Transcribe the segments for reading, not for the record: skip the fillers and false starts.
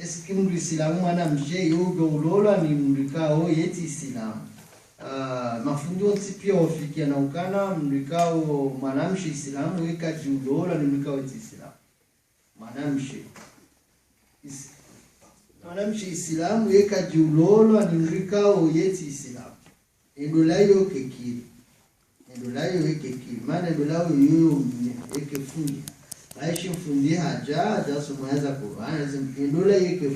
eski mrislamu mwanamshe yugo ulola ni mrikao yeti islamu mafundi wonsi pia wafikia na ukana mrikao mwanamshe islamu weka julola ni mrikao yeti islamu mwanamshe islamu weka julola ni mrikao yeti islamu endolayo kekiri endolayo kekiri maana endolayo yoyo ekefundi aishi mfundi haja somwaza Qur'an zindola yake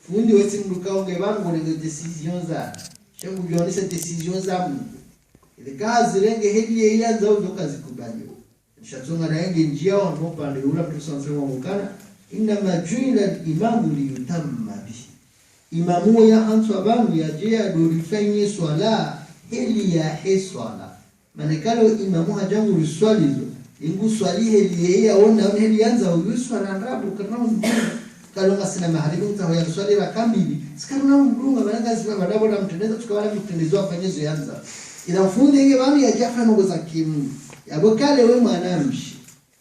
fundi wesi mdukao ngebango nge decision za shangu bionisa decision za Mungu ile kazi renge hedi yeye za udoka zikubali nishatonga na yenge njia wa pale ula mtu sanse wa mukana inna majuila imamu li yutamma bihi imamu ya hantu abangu ya jea dorifanye swala heli ya swala manekalo imamu hajangu riswalizo ingu swali heli ya ona heli yanza uswala ndabu kana mbona kalonga sina maharibu utahoya swali la kamili sikaruna mbunga baranga sifa badabo na mtendeza tukawala mtendezo afanyezo yanza ila mfundi yeye banu ya jafa ngo za kimu yabokale we mwanamshi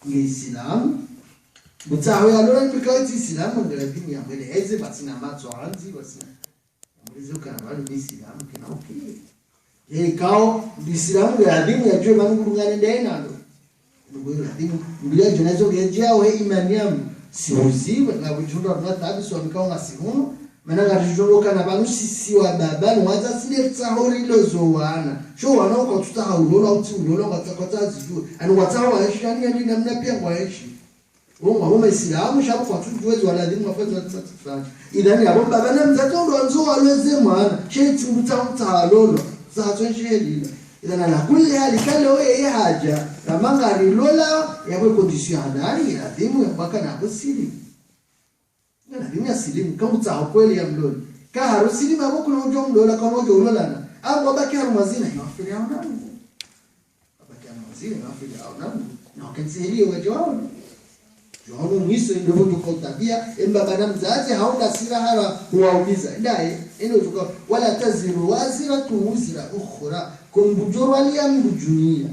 ngeisilamu mutahoya lora nikawati isilamu ngalapini ya mbele heze basina matso anzi basina mlizo kana bali isilamu kina okay yeye kao isilamu ya dini ya jua banu ngane ndena ndo ngwe dini mbia jonazo gejia we imaniamu siuziwe na kujunda tunatabi so mikao ngasihuno maana ngarijoka na banu sisi wa baba nwaza sile tsahori lozowana sho wana uko tutahaulola uti ulola ngatakota zijo ani watawa yashani yani namna pia kwa yashi wao Islamu shabu kwa tujuezi wala dini mafazo tutafanya idhani abo baba na mzato ndo anzo alweze mwana sheti mtamtalolo za tonsheli idhana la kulli hali kale wewe haja na mangari lola yawe condition hadari ya dimu ya baka na kusili na dimu ya silimu kama utaho kweli ya mlolo ka harusili maboko na unjo mlola kama unjo ulola na au babaki harumazina yafiri au nani babaki harumazina yafiri au nani na ukansihili wajao Jono mwiso ndio tukotabia embaba na mzazi hauna silaha kuwauliza ndaye eno tuko wala taziru wazira tuuzira ukhra kumbujoro aliyamdunia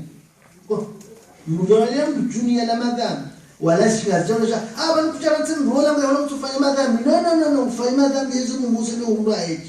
mbujoro aliyamdunia la madhambi wala shikazoja abantu kucharantin rola ngalo tufanye madhambi no ufanye madhambi hizo munguze ndio umbaje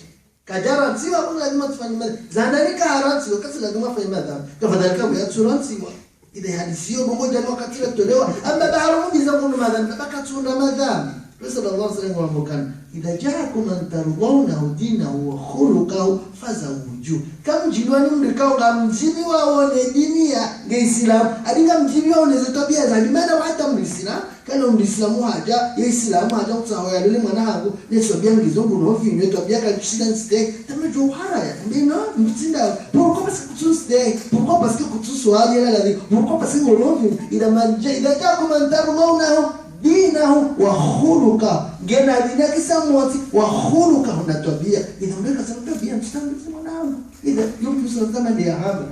kajara tsiwa kuna lazima tufanye madhambi zandarika harati wakati lazima tufanye madhambi tafadhali kama ya turantiwa إذا هذه السيوب موجة الوقت تلتلوا أما بعرفوا بيزمون ماذا بكتون ماذا رسول الله صلى الله عليه وسلم إذا جاءكم من ترضونه دينه وخلقه فزوجوه كم جلواني مدركوا كم جلوا وندينيا الإسلام أدينا مجيبوا ونزتبيا زي ما أنا وحتى من الإسلام كانوا من الإسلام وحاجة الإسلام حاجة وتصاوي على اللي ما نهاجو نسوبيا مجيزون بنوفي نتوبيا كشيلان ستيك تم جوهرة بينا متسندا pourquoi parce que tu sais pourquoi parce que tu sois là là pourquoi parce que on إذا جاءكم من ترضونه دينه وخلقه جنا دينك سموتي وخلقه نتوبيا إذا ملك سنتوبيا مستمر زمانه إذا يوم يوصل زمان يا هذا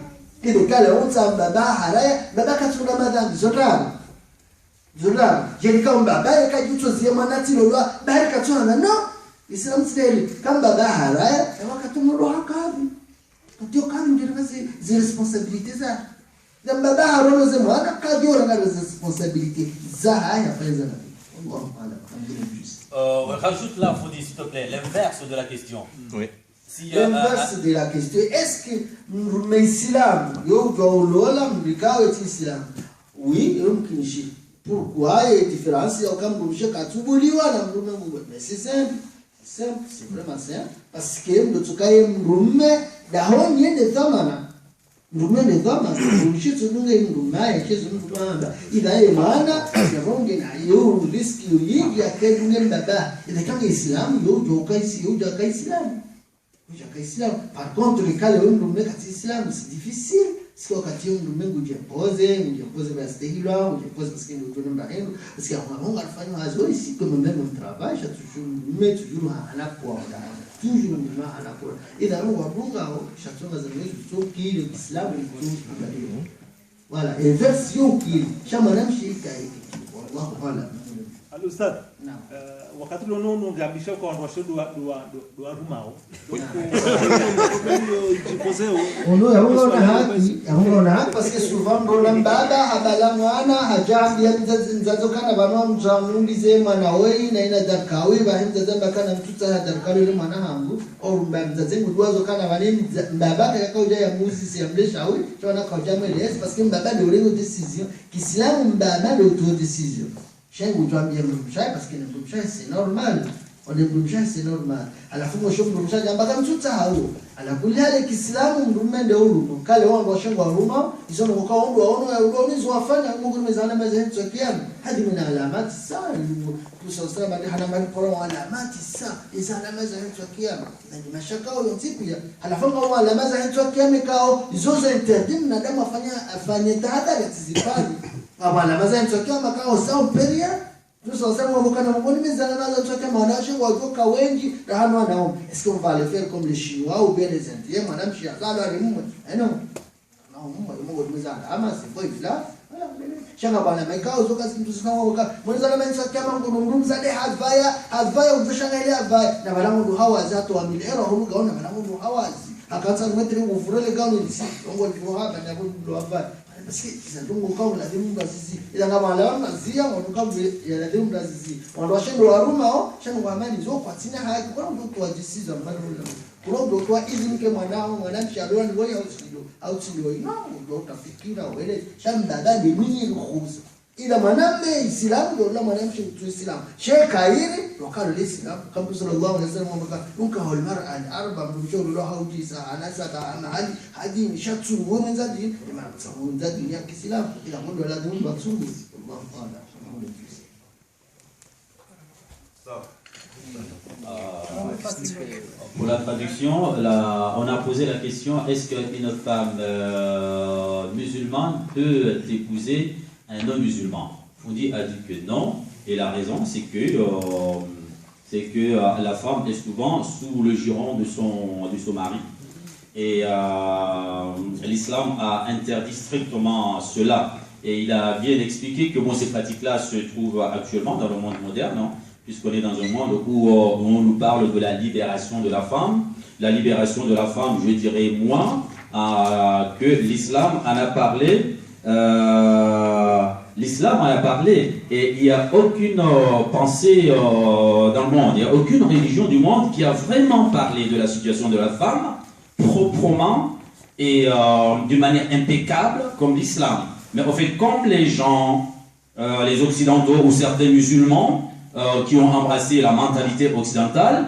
إذا قال أنت بابا حرايا بابا كتونا ماذا زرار جل كم بابا يكاد زمانات لولا بارك كتونا نو إسلام سيري كم بابا حرايا ما كتونا روح كابي ndio kama ndio kazi responsabilité za baba harono zemwana kadio na responsabilité za haya faiza na Allahu a'lam. Rajoute là Fodi s'il te plaît l'inverse de la question. Oui. Si l'inverse de la question est-ce que l'islam yo doolola mbikao islam oui yumkinishi pourquoi est différence ya kama mrumshe katubuliwa na mrume mungu mais c'est simple c'est vraiment simple parce que ndo tukaye mrume dahoni yende thamana mrume thamana mshitso dunga mrumaye chezo mrumanda idaye maana yabonge na yo riski yingi akedunge mbaba ile kama islam yo jokaisi yo jokaislam par contre le cas le mrume kati islam c'est difficile parce que wakati mrume ngujepose basi hilo ngujepose parce que ndio mbahengo parce que on alifanya hazo ici comme même on travaille ça toujours hana kwa toujours hana kwa ila roho wabunga shatonga za Yesu so kile Islam ni voilà et version qui chama namshika hiki wallahu a'lam. Al-Ustad, Naam. wakati unaona ngabisha kwa watu wa rumao. Ono yaona haki parce que souvent ndo mbaba habala mwana hajambia mzazo kana bano mzamumbize mwana wei na ina darkawi ba mzazo kana mtuta darkawi le mwana hangu au mzazo mudwazo kana bani mbaba kakauja ya muzi ya mleshawi tona kauja mles parce que mbaba ndio ile décision kiislamu mbaba ndio décision shengu tuambie mshai parce que mshai c'est normal on est mshai c'est normal alafu mwisho mshai jamba mtuta hao alakuli hale kiislamu mdume ndio huru kale wao shengu aruma isono kwa ondo waono ya udoni zwafanya mungu mezana mazenzo kiam hadi mina alamati sana kusosema baada hana mali kwa alamati sana izana mazenzo kiam na ni mashaka au tipia alafu kwa alama za hizo kiam kao zozo interdim na dama afanye tahadhari tizipani kwa alama za hizo kiam kao sawa peria tusosema wakana mboni mezana nazo tutaka wanashe watoka wengi na hano wanao est-ce qu'on va le faire comme les chinois ou bien les indiens madame chiazalo alimu non mungu mezana ama sifo ifla shanga bana maikao zoka mtu sana waka mwanzo na mtu kama ngurundu zade havaya utashanga ile havaya na balangu hawa zato wa milero huko gaona balangu hawazi akaanza kumetri kufurele gaona lisi ngo ndivyo hapa na ndo havaya parce que ça donc quand la demu bazizi ila ngama la nazia wanoka ya la demu bazizi wando shendo waruma shendo kwa amani zo kwa tina haki kwa ndo kwa decision mbali kuna ndo kwa izini ke mwanamshi alio ni wewe au sio ino ndo utafikira wewe shamba dadi mimi ruhusa ila mwanamme islamu ndo la mwanamshi tu islamu shekairi wakalo islamu kama sallallahu alaihi wasallam mbaka unka hol mar'a al-arba mbicho ndo hauji sa anasaka ana hadi nishatsu wona zadi imamu zadi ya kiislamu ila ndo la dum batsumi Allah taala Pour la traduction, on a posé la question, est-ce qu'une femme musulmane peut épouser un non-musulman? Foundi a dit que non, et la raison c'est que la femme est souvent sous le giron de son mari. Et l'islam a interdit strictement cela. Et il a bien expliqué que ces pratiques-là se trouvent actuellement dans le monde moderne, non? Puisqu'on est dans un monde où on nous parle de la libération de la femme. La libération de la femme, je dirais moi, que l'islam en a parlé. L'islam en a parlé et il n'y a aucune pensée dans le monde, il n'y a aucune religion du monde qui a vraiment parlé de la situation de la femme proprement et d'une manière impeccable comme l'islam. Mais en fait, comme les gens, les occidentaux ou certains musulmans qui ont embrassé la mentalité occidentale,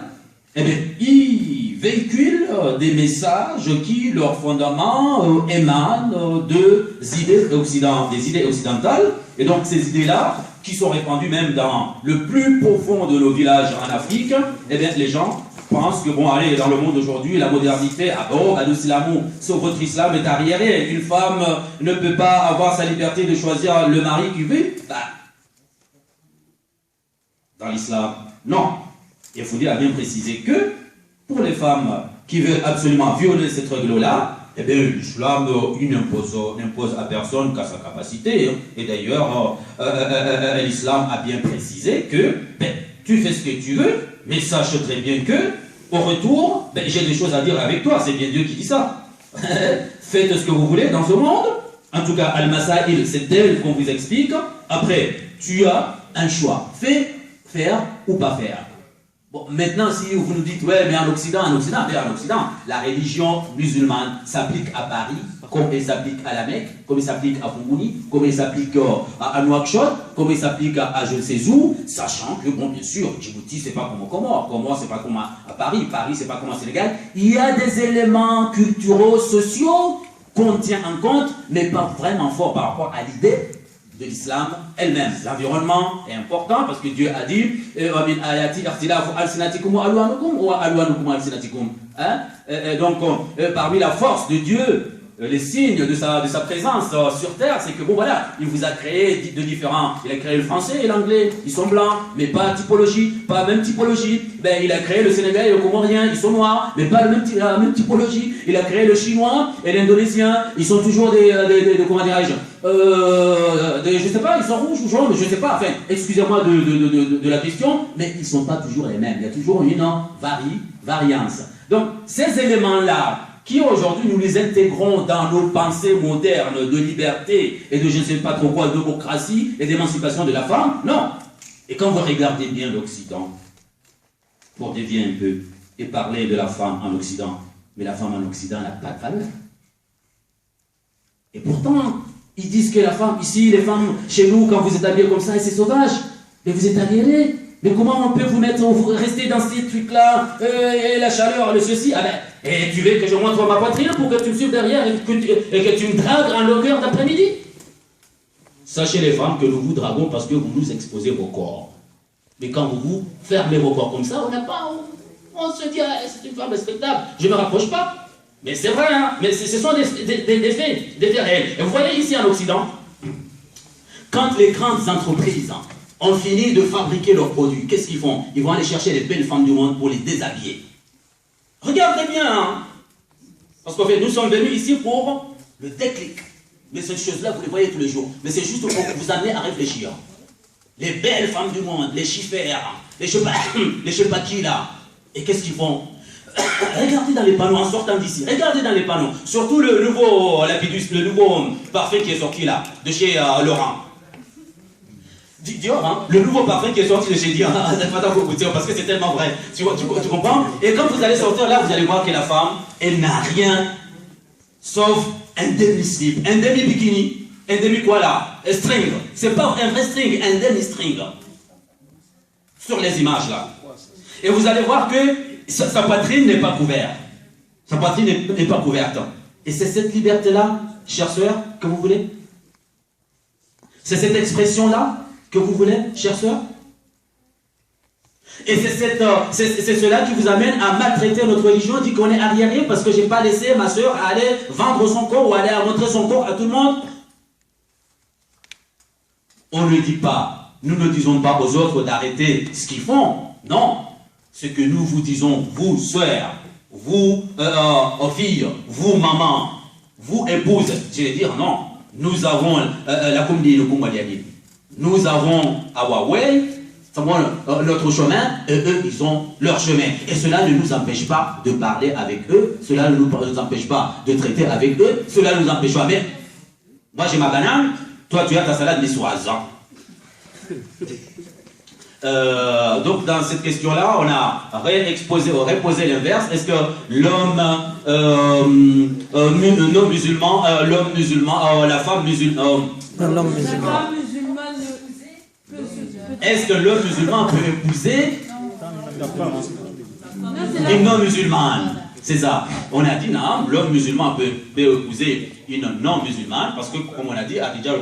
eh bien, ils véhiculent des messages qui, leur fondement, émanent des idées occidentales. Et donc, ces idées-là, qui sont répandues même dans le plus profond de nos villages en Afrique, eh bien, les gens pensent que, bon, allez, dans le monde aujourd'hui, la modernité, votre islam est arriéré. Une femme ne peut pas avoir sa liberté de choisir le mari qu'il veut. Dans l'islam, non. Il faut dire à bien préciser que pour les femmes qui veulent absolument violer cette règle-là, eh bien, l'islam n'impose à personne qu'à sa capacité. Et d'ailleurs, l'islam a bien précisé que tu fais ce que tu veux, mais sache très bien que, au retour, j'ai des choses à dire avec toi. C'est bien Dieu qui dit ça. Faites ce que vous voulez dans ce monde. En tout cas, Al-Masail, c'est tel qu'on vous explique. Après, tu as un choix. Faire ou pas faire. Bon, maintenant, si vous nous dites, ouais, mais en Occident, la religion musulmane s'applique à Paris, comme elle s'applique à la Mecque, comme elle s'applique à Fungouni, comme elle s'applique à Nouakchott, comme elle s'applique à je ne sais où, sachant que, bon, bien sûr, Djibouti, c'est pas comme au Comores, c'est pas comme à Paris, c'est pas comme au Sénégal. Il y a des éléments culturels, sociaux qu'on tient en compte, mais pas vraiment fort par rapport à l'idée de l'islam elle-même. L'environnement est important parce que Dieu a dit donc parmi la force de Dieu les signes de sa présence sur Terre, c'est que bon voilà, il vous a créé de différents. Il a créé le français et l'anglais, ils sont blancs, mais pas typologie, pas même typologie. Ben, il a créé le sénégalais et le comorien, ils sont noirs, mais pas la même typologie. Il a créé le chinois et l'indonésien, ils sont toujours comment dirais-je, je sais pas, ils sont rouges ou jaunes, je sais pas, enfin, excusez-moi de la question, mais ils sont pas toujours les mêmes. Il y a toujours une variance. Donc, ces éléments-là, qui aujourd'hui nous les intégrons dans nos pensées modernes de liberté et de je ne sais pas trop quoi, démocratie et d'émancipation de la femme, non. Et quand vous regardez bien l'Occident, pour dévier un peu et parler de la femme en Occident, mais la femme en Occident n'a pas de valeur. Et pourtant, ils disent que la femme, ici, les femmes, chez nous, quand vous êtes habillés comme ça, c'est sauvage, mais vous êtes arriérés. Mais comment on peut vous rester dans ces trucs-là, et la chaleur, le ceci, ah ben, et tu veux que je montre ma poitrine pour que tu me suives derrière et que tu me dragues en longueur d'après-midi? Sachez les femmes que nous vous draguons parce que vous nous exposez vos corps. Mais quand vous fermez vos corps comme ça, on se dit, ah, c'est une femme respectable, je ne me rapproche pas. Mais c'est vrai, hein, mais ce sont des faits réels. Et vous voyez ici en Occident, quand les grandes entreprises ont fini de fabriquer leurs produits, qu'est-ce qu'ils font? Ils vont aller chercher les belles femmes du monde pour les déshabiller. Regardez bien, hein? Parce qu'en fait, nous sommes venus ici pour le déclic. Mais ces choses-là, vous les voyez tous les jours. Mais c'est juste pour vous amener à réfléchir. Les belles femmes du monde, les chiffères, les je sais pas qui là. Et qu'est-ce qu'ils font? Regardez dans les panneaux en sortant d'ici. Regardez dans les panneaux. Surtout le nouveau lapidus, le nouveau parfum qui est sorti là, de chez Laurent. Dior, hein, le nouveau parfum qui est sorti de chez Dior, parce que c'est tellement vrai, tu comprends? Et quand vous allez sortir là, vous allez voir que la femme, elle n'a rien, sauf un demi-slip, un demi-bikini, un demi quoi là, un string, c'est pas un vrai string, un demi-string, sur les images là. Et vous allez voir que sa poitrine n'est pas couverte, sa poitrine n'est pas couverte. Et c'est cette liberté-là, chère sœur, que vous voulez? C'est cette expression-là que vous voulez, chère sœur? Et c'est cela qui vous amène à maltraiter notre religion, dit qu'on est arriéré parce que je n'ai pas laissé ma sœur aller vendre son corps ou aller montrer son corps à tout le monde. On ne dit pas, nous ne disons pas aux autres d'arrêter ce qu'ils font. Non, ce que nous vous disons, vous sœurs, vous filles, vous maman, vous épouses, je vais dire non. Nous avons la communauté de Koumbaliani. Nous avons Huawei, notre chemin, et eux, ils ont leur chemin. Et cela ne nous empêche pas de parler avec eux, cela ne nous empêche pas de traiter avec eux, cela ne nous empêche pas. Mais moi j'ai ma banane, toi tu as ta salade niçoise. Donc dans cette question-là, on a reposé l'inverse. Est-ce que l'homme non musulman, l'homme musulman, la femme musulmane, l'homme musulman. Est-ce que l'homme musulman peut épouser une non-musulmane? C'est ça. On a dit non, l'homme musulman peut épouser une non-musulmane parce que, comme on a dit, dans le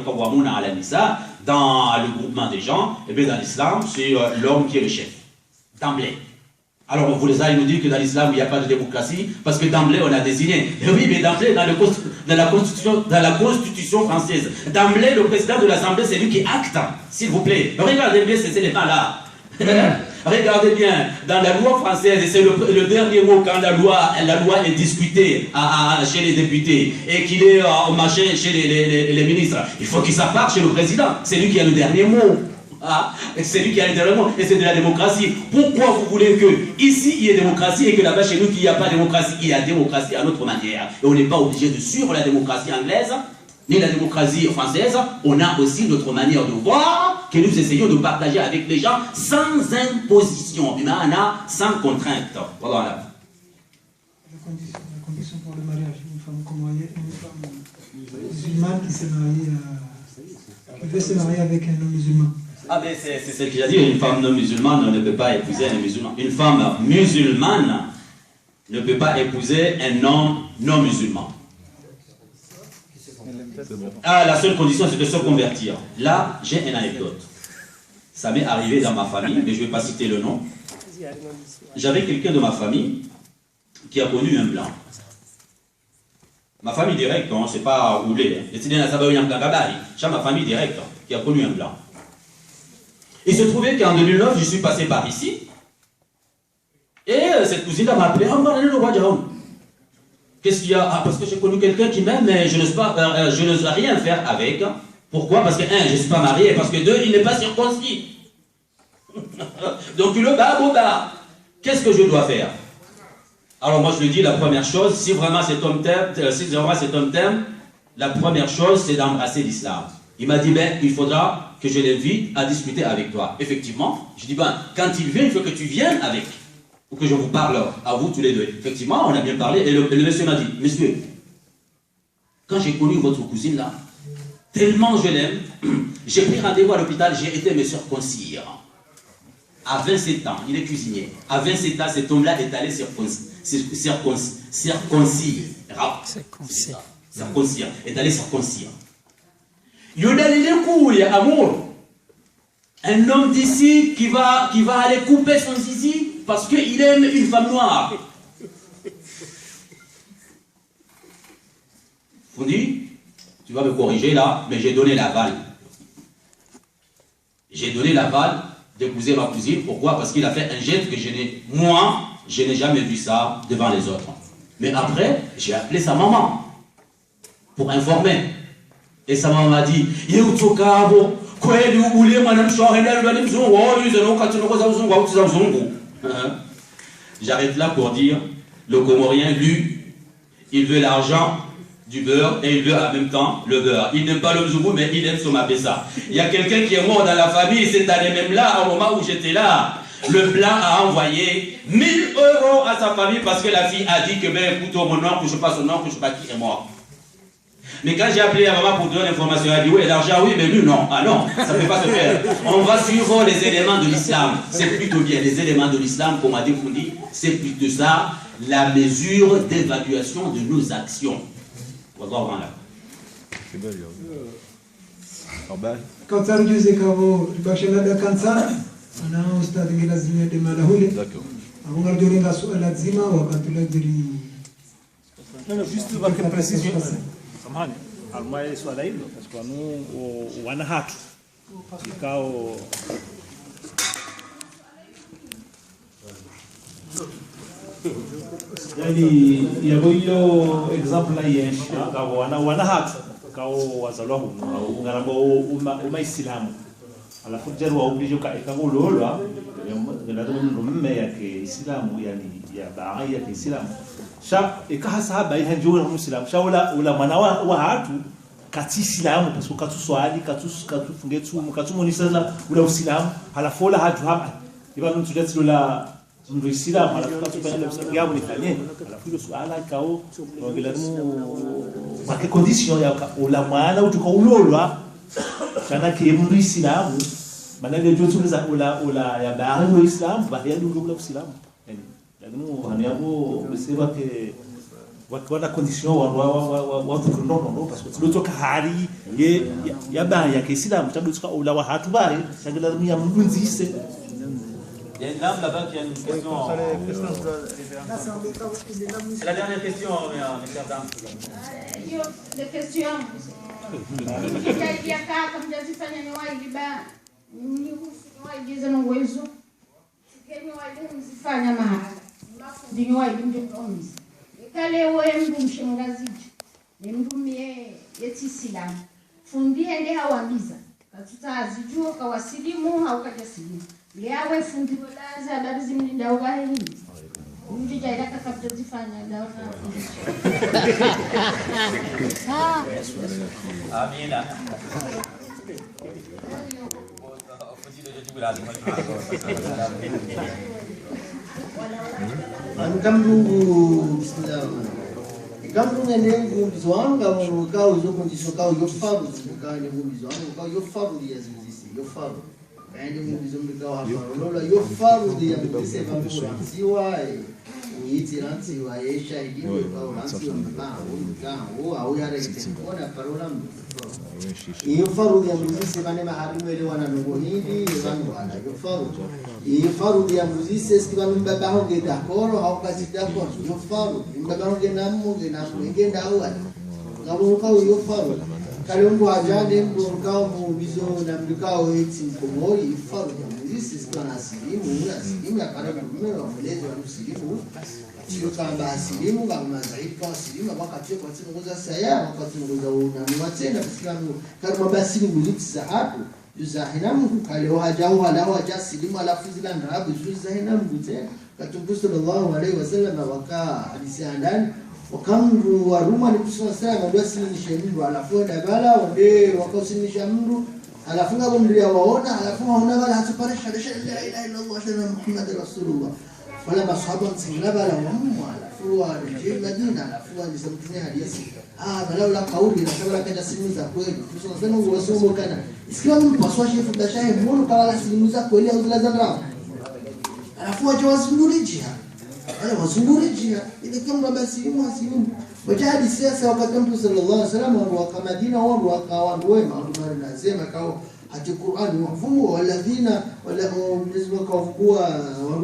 groupement des gens, et bien dans l'islam, c'est l'homme qui est le chef, d'emblée. Alors vous allez nous dire que dans l'islam, il n'y a pas de démocratie, parce que d'emblée, on a désigné. Et oui, mais d'emblée, dans la constitution française, d'emblée, le président de l'Assemblée, c'est lui qui acte, s'il vous plaît. Regardez bien ces éléments-là. Regardez bien, dans la loi française, et c'est le dernier mot quand la loi est discutée chez les députés, et qu'il est machin chez les ministres, il faut qu'il s'apparte chez le président. C'est lui qui a le dernier mot. Ah, c'est lui qui a le dernier mot, et c'est de la démocratie. Pourquoi vous voulez que ici il y ait démocratie et que là-bas chez nous qu'il n'y a pas de démocratie? Il y a démocratie à notre manière. Et on n'est pas obligé de suivre la démocratie anglaise, ni la démocratie française. On a aussi notre manière de voir que nous essayons de partager avec les gens sans imposition, sans contrainte. Voilà. La condition pour le mariage, une femme musulmane qui veut se marier avec un homme musulman. Ah ben c'est ce qu'il a dit, une femme non musulmane ne peut pas épouser un musulman. Une femme musulmane ne peut pas épouser un homme non musulman. Ah, la seule condition c'est de se convertir. Là, j'ai une anecdote. Ça m'est arrivé dans ma famille, mais je ne vais pas citer le nom. J'avais quelqu'un de ma famille qui a connu un blanc. Ma famille directe, hein, c'est pas roulé. C'est ma famille directe qui a connu un blanc. Il se trouvait qu'en 2009, je suis passé par ici. Et cette cousine m'a appelé. Qu'est-ce qu'il y a? Parce que j'ai connu quelqu'un qui m'aime, mais je n'ose rien faire avec. Pourquoi? Parce que, un, je ne suis pas marié. Parce que, deux, il n'est pas circoncis. Donc, le bas. Qu'est-ce que je dois faire? Alors moi je lui dis la première chose, si vraiment cet homme t'aime, la première chose c'est d'embrasser l'islam. Il m'a dit, ben il faudra que je l'invite à discuter avec toi. Effectivement, je dis, ben quand il vient, il faut que tu viennes avec, ou que je vous parle à vous tous les deux. Effectivement, on a bien parlé, et le monsieur m'a dit, monsieur, quand j'ai connu votre cousine là, tellement je l'aime, j'ai pris rendez-vous à l'hôpital, j'ai été me circoncire. À 27 ans, il est cuisinier. À 27 ans, cet homme-là est allé circoncire. Est allé circoncire. Il y a des couilles, amour. Un homme d'ici qui va aller couper son zizi parce qu'il aime une femme noire. Vous dites, tu vas me corriger là, mais j'ai donné l'aval. J'ai donné l'aval d'épouser ma cousine. Pourquoi? Parce qu'il a fait un geste que je n'ai jamais vu ça devant les autres. Mais après, j'ai appelé sa maman pour informer. Et sa maman m'a dit, j'arrête là pour dire, le Comorien, lui, il veut l'argent du beurre et il veut en même temps le beurre. Il n'aime pas le mzougou, mais il aime son mapessa. Il y a quelqu'un qui est mort dans la famille cette année même là, au moment où j'étais là. Le blanc a envoyé 1 000 € à sa famille parce que la fille a dit que, ben écoute, mon oncle, je sais pas son oncle, je sais pas qui est mort. Mais quand j'ai appelé la maman pour donner l'information, elle a dit, oui, l'argent, oui, mais lui, non. Ah non, ça ne peut pas se faire. On va suivre les éléments de l'islam. C'est plutôt bien, les éléments de l'islam, comme a dit Foundi, c'est plutôt ça, la mesure d'évaluation de nos actions. On va voir là. Quand ça reduit les caveaux, le bachelor de Kansan, on a un stade de la zine de Malahule. On a duré la soie la zima ou quand tu l'as dit. Non, juste une précision. Samahani, almai swala hilo kwa sababu wana hatu ikao yani yabo hiyo example la yeshi ngabo wana hatu kao wazalwa huko ngarabo umaislamu alafu jerwa ubije ikagololwa ngalado mume yake islamu yani ya baadhi ya islamu sha ikahasaba ihanjura muslim sha ula mwana wa hatu kati islamu parce que katu swali katu fungetsu katu monisana ula usilamu halafu ula hatu hapa iba mtu jatsi ula mtu islamu halafu katu fanya msako yao ni fanye halafu ile swala kao ngelamu make condition ya ula mwana utuka ulolwa sana ke mtu islamu manake jotuliza ula ya baadhi wa islamu baadhi ndio ula usilamu nous on c'est vrai que voilà condition wa non parce que l'autre kahari ya ba ya Kiislamu tabutuka ula wa hatu bari sagala ya mdunzise. Il y a une dame là-bas qui a une question. C'est la dernière question, mes chers dames. La question. Il y a kaka mjazifanya ni waiba ni waigiza na uwezo. Kenya walimzifanya mahali. Ndinyo walimjomzi. Kale wewe mshangazijo. Ni mdumie yetisilamu. Fundie ndi hawambiza. Katutazijua kawasilimu au kajasilimu. Liawe fundi walaza habari zimlinda ubahini. Mjija ilaka kabla zifanya daona. Amina. Ankamdungu bismillah. Ikamdungu nengu bizwanga mu kao zo condition kao yo faru kao ne mu bizwanga kao yo faru ya zizisi yo faru. Kaende mu bizwanga kao hapa. Lola yo faru ya mtese ba mu siwa. kuiti ranti wa yesha idiwe kwa ranti wa mbangu au yare kitengona parola mtu iyo farudhi ya muzisi kane maharimu ele wana nugohidi vangu wana iyo farudhi ya muzisi skibanu mbaba honge dakoro au kasi dakoro iyo farudhi mbaba honge namu ngenda awa ngabo kwa iyo farudhi kale mbu ajane mbu kwa mubizo na mbikao eti mkomoi farudhi ya muzisi skibana asilimu ya karabu mmero wamelezi wa msilimu sio kamba asilimu kama zaidi asilimu wakati kwa ngoza saya wakati ngoza unanua tena kusikiano kama basi nguziti za hapo yuzahinamu kale wajao wala wajasilimu alafu zila ndabu yuzahinamu tena katumbu sallallahu alaihi wasallam waka hadisi ndani wakamru wa Roma ni kusema sana ndio silimisha mtu alafu dabala wande wakasilisha mtu alafu ngabo ndio waona alafu waona wala hatupare shahada la ilaha illa Allah shana Muhammad rasulullah wala masahaba msinglaba la wamu alafu wa rejea Madina alafu alisamtumia hadithi balaula kauli na shabara kaja simu za kweli tunasema uwasomo kana islamu paswa shefu dashaye mbona kala simu za kweli au za ndara alafu wajawazunguri jihad wala wazunguri jihad ile kama basi simu wajadi siasa wakati Mtume sallallahu alaihi wasallam wa Madina wao wakawa wema ndio nasema kao hati Qur'an wafumu walladhina wala Mwenyezi Mungu kawafungua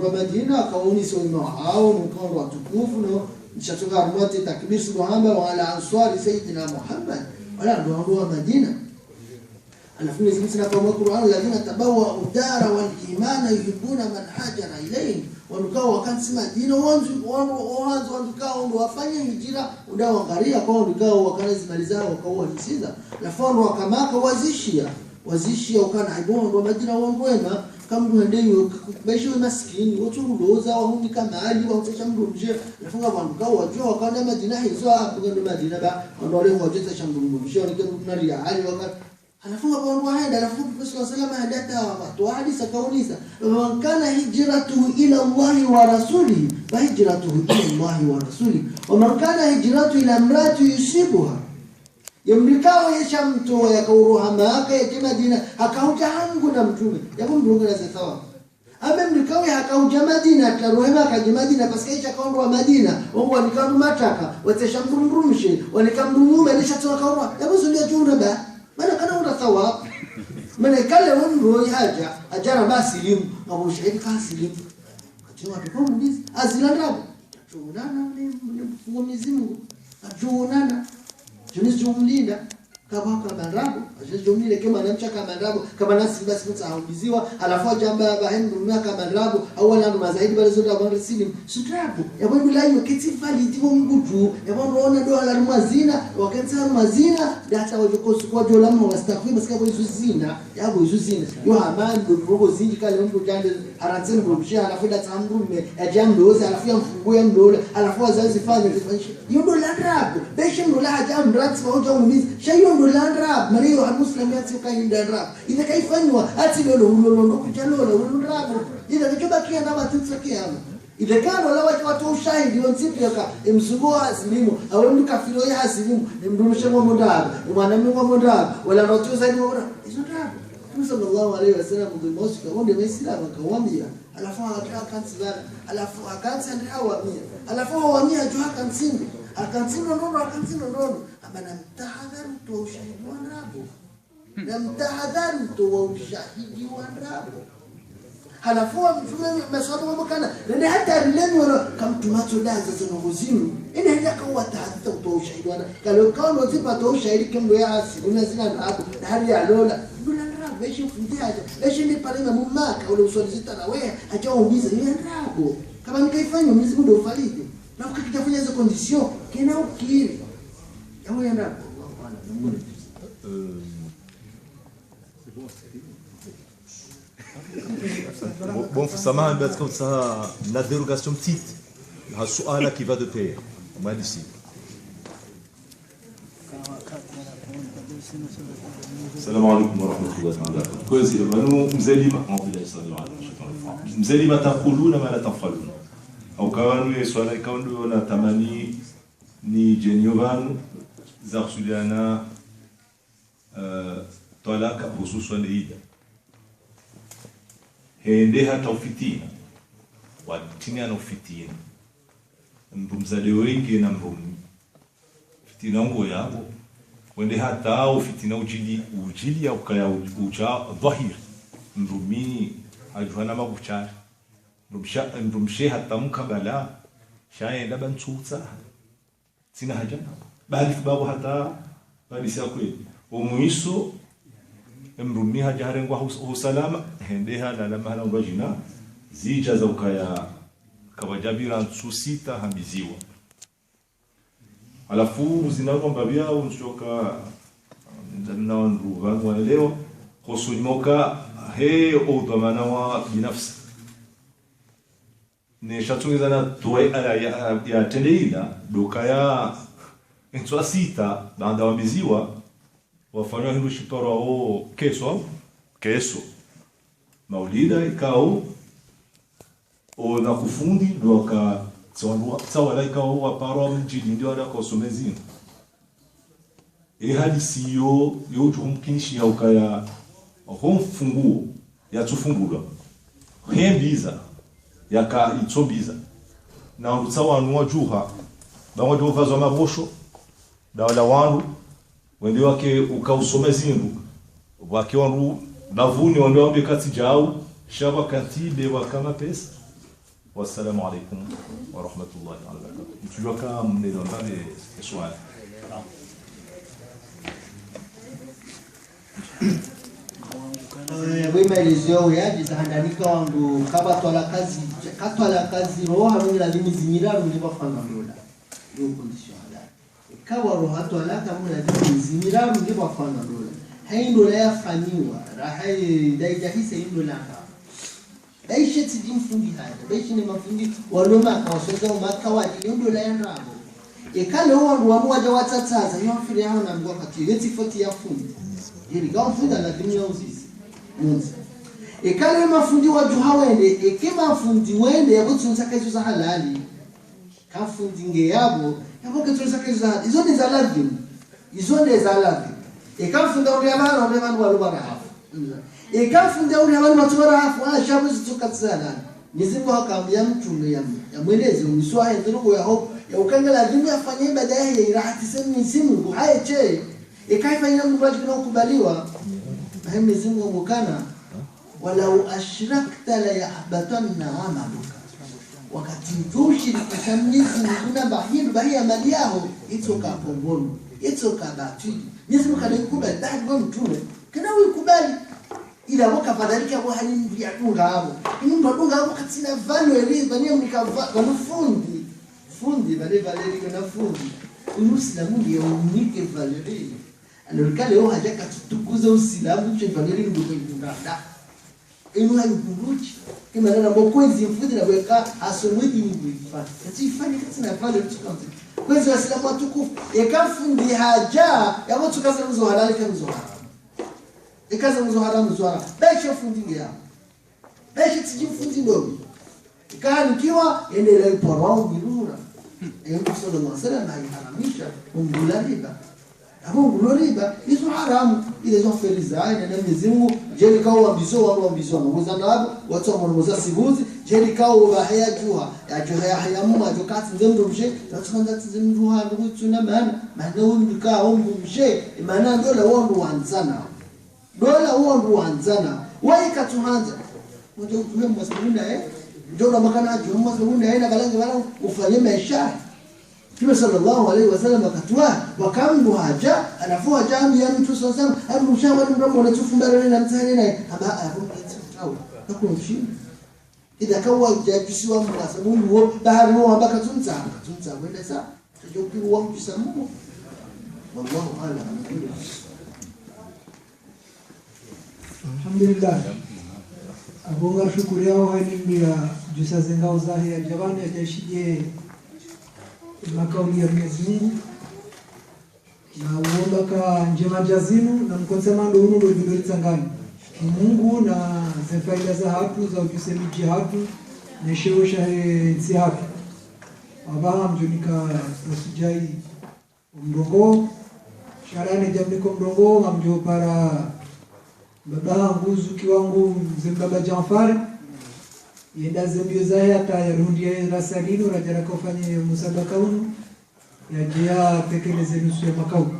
wa Madina kaonisa wema hao mkono wa tukufu no nishatoka armati takbir subhana wa ala ansari sayyidina Muhammad wala ndio wa Madina alafu Mwenyezi Mungu kama Qur'an alladhina tabawa udara wal imana yuhibuna man hajara ilayhi wanukao wakati Madina wanzu wanukao ndo wafanye hijira udawangalia kwa wanukao wakanazimaliza wakaua nisiza lafono wakamaka wazishia ukana ibondo Madina wangwema kama ndio maisha maskini watu ndoza wahuni kama ali wautesha mrumje lafunga wanukao wajua wakana Madina hizo hapo ndo Madina ba ndo wale wautesha mrumje wanakia ria ali wakati anafunga kwa haenda alafu Mtume sallallahu alayhi wasallam watu hadisa kaulisa man kana hijratuhu ila Allah wa rasulihi fa hijratuhu ila Allah wa rasulihi wa man kana hijratuhu ila imrati yusibuha yamlikao yesha mtu yakauruha maaka ya Madina akauja hangu na mtume yako mdunga na sawa abe mlikao yakauja Madina karuhema kaja Madina paskaisha kaundu wa Madina wao nikandu mataka watesha mrumrumshi wanikamrumume alishatoka kaurwa yabo ndio juna ba maana kana una thawab maana kale wao haja ajana basi limu au shahidi kasilimu acha watu muulize azilanda tuonana ni Mwenyezi Mungu tuonana tunizumlinda kama mandrago ajizumlile kama anamchaka mandrago kama nasi basi mtahauliziwa alafu jamba bahendu miaka mandrago au wala mazaidi bali zote abandi silim sutrabu yabo bilayo kiti validi wo mgudu yabo roona do ala mazina wakansa mazina data wajokosu kwa jola mo wastafi basi kabo izuzina yabo izuzina yo hamando rogo zinji kale mtu jande haranzen grubsha alafu data amrume ajambo yote alafu yamfungue mdola alafu wazazi fanya yo do la drago beshe mdola hajam drats wa umizi shayo ndo landra mario almuslim yati kainda rap ida kaifanywa ati lolo ndo kujalola ulundrabo ida kichobakia na batutsakia ida kano la watu ushahidi wonsipeka emsugo asilimu au ndo kafiro ya asilimu mdumishe wa mondaba mwanamke wa mondaba wala rotu zaidi wa hizo drago Mtume sallallahu alaihi wasallam ndio mosika wonde waislamu kawambia alafu akaanza alafu akaanza ndio awamia alafu awamia juu akansinda akansinda ndo abana mtahadharu to ushahidi wa rabo na mtahadharu to ushahidi wa rabo halafu mtume maswali mbona ndio hata rileni wala kamtumacho daza zinongozimu ina hija kwa tahadharu to ushahidi wa kalo kawa zipa to ushahidi kembo ya asi unazina rabo na hali ya lola Meshi mfundiaje meshi ni pale mumaka ule uswalizita na wewe hajaumiza ile rabo kama nikaifanya Mwenyezi Mungu ndio ufariji na ukikitafanya hizo condition kina ukiri yao yana bon samahani basi comme ça la dérogation petite ha suala qui va de pair on m'a dit السلام عليكم ورحمة الله وبركاته. كويس بنو مزلمة ما في ليس مزلمة تقولون ما لا تفعلون أو كانوا يسألون كانوا نتمني ni Geniovan Zarsuliana talaka hususan Ida hende hata ufitina watini ana ufitina mrumzade wengi na mrumi fitina ngo yabo wende hata au fitina ujili ya ukaya uja dhahir mrumi ajuana mabuchari mrumshe hata mkabala shaenda bantutsa sina haja bali babu hata bali sia kweli umuiso mrumi haja harengwa usalama hendeha na lama na bajina zija za ukaya kabajabira nsusita hambiziwa alafu zinaomba bia unchoka na ndugu wangu leo khosujmoka he au dhamana wa binafsi ne shatungiza na toy ya tendeila dokaya nsusita banda wambiziwa wafanywa hindu shiparo au keso maulida ikao o na kufundi ndo ka tsawa ikao wa paro mjini ndio ada kosomezini hadisi yo tumkinishi ya ukaya funguo ya tufungulwa hembiza yaka itsobiza na tsawa nwa juha bawo jo vazo mabosho dawala wandu wende wake ukausomezini wake wandu navuni wande wambe kati jao shaba katibe wa kama pesa. Wassalamu alaikum wa rahmatullahi wa barakatuh. Mtujoka mnedondale swali. Wema ilizio yaji zahandanika wangu katwala kazi roha mwingi lazimi zimiraru ndipo fanga ndola yo condition ala ikawa roha twala kama lazimi zimiraru ndipo fanga ndola haindo la yafanywa rahai daijahisa indo la daishe tidimfundi haya daishe ni mafundi waloma kawasoza makawaji indo la yanrabo ekale wangu wamoja watataza yofiri hao na mgwa kati yeti foti ya fundi ili gawa fundi la dunia uzisi munzi ekale mafundi waju hawende ekema fundi wende yabo tunataka hizo za halali kafundi nge yabo tunataka hizo za hizo ni za lazima hizo ni za lazima ekafunda ule abana ule bantu balubara hafu ekafunda ule abantu batubara hafu shabu zitukatsana nizimu hakambia mtume ya mweleze umiswa henduko ya hope ya ukangala dunia afanye ibada yake irahati sema nizimu haeche ekaifanya mambo yake kubaliwa na Mwenyezi mukana walau ashrakta la yahbatanna amaluka wakati tushirikisha Mwenyezi Mungu bahia mali yao itoka pombono itoka batili Mwenyezi Mungu kadikubali ndio mtume kana ukubali ila wakafadhalika kwa hali ya dunga hapo mungu dunga hapo katina value ile bania mkava fundi vale kana fundi uislamu ndio unike value alikale wao haja katukuza uislamu che value ndio ndanda inu haikuruchi kama na bokwezi mfundi na weka asomweji ngifanya tifanye katina value tukanze kwezi waislamu watukufu ekafundi haja yabo tukaza mzo halali kama mzo ikaza mzo haramu zwara beshe fundi ya beshe tijifundi ndogo ikanikiwa endelea iporao birura kusoma masala na haramisha ungula riba abo riba hizo haramu ile zo feriza na Mwenyezi Mungu jeli kao wabizo ngozana hapo watu wanaoza sibuzi jeli kao bahaya jua ya jua ya hayamu ajokati ndio mshe tunataka tizimru hapo tuna maana ndika ombu mshe maana ndio la wao wanzana dola huo ruanzana waika tuhanza ndio tuwe mwasimunda ndio na makana ndio mwasimunda aina balange bala ufanye maisha Mtume sallallahu alaihi wasallam akatwa wakamdu haja anafua jamii ya mtu sallallahu alaihi mshauri ndio mwanachufunda na mtani naye aba abu takunshi idha kawa jajisiwa mwasabu huo bahari huo mpaka tunza kwenda saa tujokiru wa mkisamu wallahu a'lam. Alhamdulillah. Abunga shukuri yao hainimbia jusa zengao zahi ya jabani ya jaishije makauli ya Mwenyezi Mungu na uomba ka njema jazinu na mkonsema ndo unu ndo jidoli tangani Mungu na zefaida za hatu za ukisemi jihatu na sheo shahe si hatu wabaha mjonika nasujai mdongo sharani jamniko mdongo mjo para baba nguzu kiwangu mzee baba Jafari yenda zembio zae hata yarundie rasalino rajara kufanya musabaka unu yajia tekeleze nusu ya makao.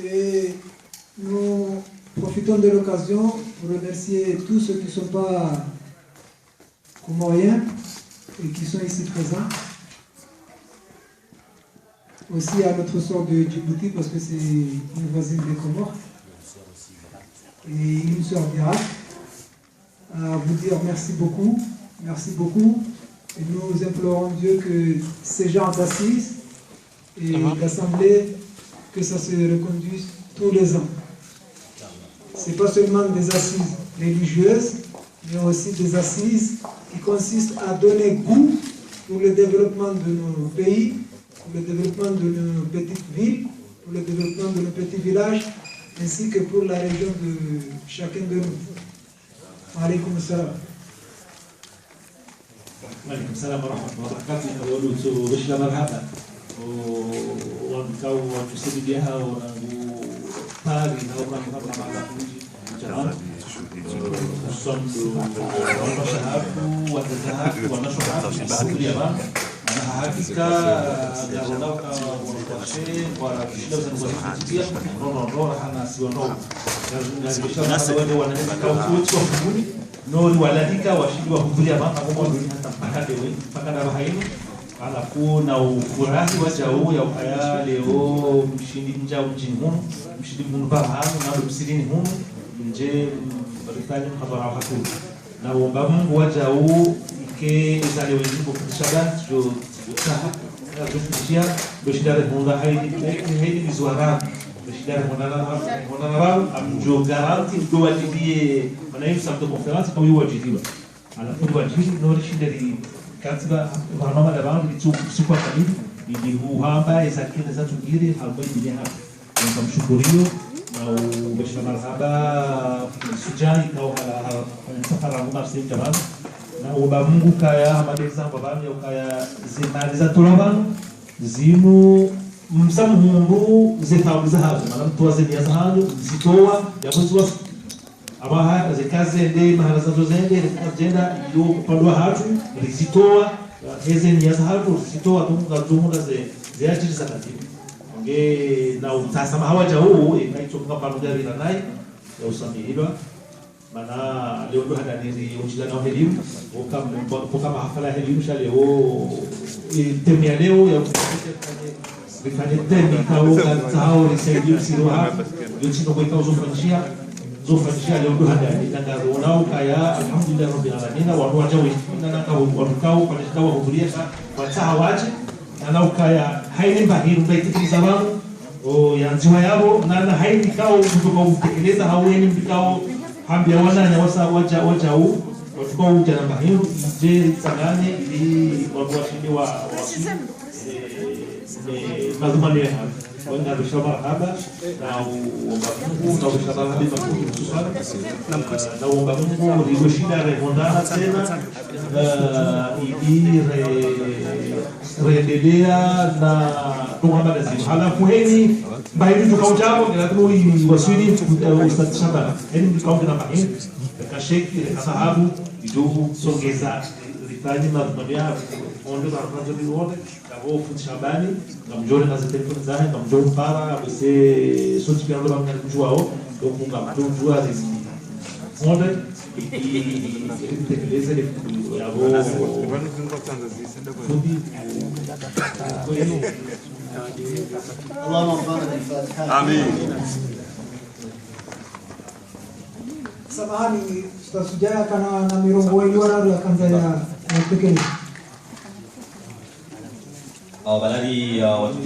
Et nous profitons de l'occasion pour remercier tous ceux qui ne sont pas comoriens et qui sont ici présents. Aussi à notre sort de Djibouti parce que c'est une voisine des Comores et une sœur d'Irak. À vous dire merci beaucoup et nous implorons Dieu que ces gens d'assises et d'assemblée, que ça se reconduise tous les ans. Ce n'est pas seulement des assises religieuses, mais aussi des assises qui consistent à donner goût pour le développement de nos pays, pour le développement de nos petites villes, pour le développement de nos petits villages, ainsi que pour la région de chacun de nous. Alaykoum salam. Alaykoum salam wa rahmatullahi wa barakatuh. Wakau watusaidia hao wangu pari na wangu kama wanafunzi jamani somdo wanashahabu watatahabu wanashahabu ya bana na hakika garonauka wanashe kwa kishida za kusikia roho hana siono na wale wanaweza kuuchwa kubuni nori waladika washidi wa kuvulia bana kwa hata mpaka leo mpaka na haino alafu na ufurahi wacha huu ya ukaya leo mshindi nja mjini hunu mshindi munu bahamu na msidini hunu nje barikani mkabara hatu na uomba Mungu wacha huu ike izale wengine kufishaga jo utaha na kufishia bishidare hunda haidi vizwara bishidare hunda amjo garanti ndo wajibie wanaim sabto konferansi kwa hiyo wajibiwa alafu wajibi no shindari katika barnama da bangu bichukua karibu ili huhamba izakile za tugiri halboi bila hapa nikamshukurio na ubeshna marhaba sujani na wala safara ngoma sisi jamani na uba Mungu kaya amadeza babani ukaya zimaliza tulaban zimu msamuhungu zetabuza hazo maana mtu azeni yazahalo zitoa yakozwa abaha zikaze nde maharaza zozende agenda yo kupandwa hatu rizitoa heze niyaza hatu rizitoa tunga ze ajili za katibu nge na utasama hawaja huu ikaicho kupanda gari na nai ya usamihilwa mana leo ndo hada nizi uchila na elimu kama hafala elimu shale o temi ya leo ya bifanye temi kao kao risaidiu siroha yochino kwa kao zofanyishia leo ndo hada ni tangazo unao kaya alhamdulillah rabbil alamin wa waja wengine na wakao kwa nishikawa kuhuria kwa taa waje na ukaya haini bahiru baiti zamangu o yanziwa yabo na haini kao kutoka kutekeleza haweni mbikao hambia wana wasa waja huu watuka uja na bahiru je sagane ili wabwashini wa mazumani ya wanga bishara haba na ubamungu na bishara haba makuti hususan na ubamungu rigoshinda rekondana tena ili reendelea na tuhamba lazima halafu heni bahiru tukaujabo kilatunu waswidi ustadishaba heni mkauke na bahiru kasheki sahabu iduhu songeza rifani mazumania onde za rafazoli wote kabo futshabani ngamjore na telefoni zahe ngamjore para bese soti pia ndo mnajua ndio mnajua hizi onde itekeleze yabo Allahumma barik al-Fatiha. Amin. Samahani tutasujaya kana na mirongo wengi wala kanza ya pekee. Baladi watu